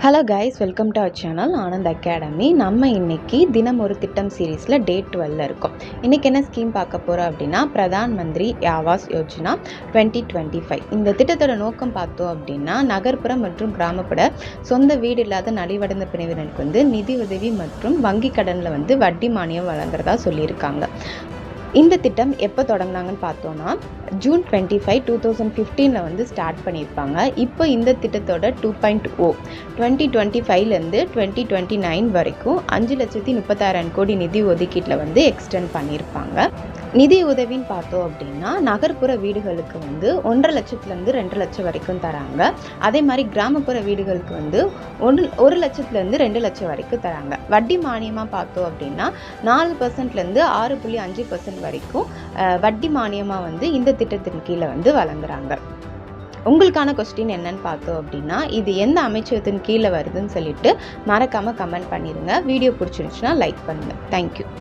Hello guys, welcome to our channel Anand academy. நம்ம இன்னைக்கு தினம் ஒரு திட்டம் சீரீஸில் டே 12 இருக்கோம். இன்றைக்கி என்ன ஸ்கீம் பார்க்க போகிறோம் அப்படின்னா, பிரதான் மந்திரி ஆவாஸ் யோஜனா 2025. இந்த திட்டத்தோட நோக்கம் பார்த்தோம் அப்படின்னா, நகர்ப்புற மற்றும் கிராமப்புற சொந்த வீடு இல்லாத நலிவடைந்த பிரிவினருக்கு நிதி உதவி மற்றும் வங்கி கடனில் வட்டி மானியம் வழங்குறதா சொல்லியிருக்காங்க. இந்த திட்டம் எப்போ தொடங்கினாங்கன்னு பார்த்தோன்னா, ஜூன் 25, 2015 ஸ்டார்ட் பண்ணியிருப்பாங்க. இப்போ இந்த திட்டத்தோட 2.0 2025 2029 வரைக்கும் 5,36,000 கோடி நிதி ஒதுக்கீட்டில் எக்ஸ்டெண்ட் பண்ணியிருப்பாங்க. நிதி உதவின்னு பார்த்தோம் அப்படின்னா, நகர்ப்புற வீடுகளுக்கு 1,50,000 2 லட்சம் வரைக்கும் தராங்க. அதே மாதிரி கிராமப்புற வீடுகளுக்கு 1,00,000 2 லட்சம் வரைக்கும் தராங்க. வட்டி மானியமாக பார்த்தோம் அப்படின்னா 4% 6.5% வரைக்கும் வட்டி மானியமாக இந்த திட்டத்தின் கீழே வழங்குறாங்க. உங்களுக்கான கொஸ்டின் என்னன்னு பார்த்தோம் அப்படின்னா, இது எந்த அமைச்சகத்தின் கீழே வருதுன்னு சொல்லிட்டு மறக்காமல் கமெண்ட் பண்ணிடுங்க. வீடியோ பிடிச்சிருந்துச்சுன்னா லைக் பண்ணுங்கள். தேங்க்யூ.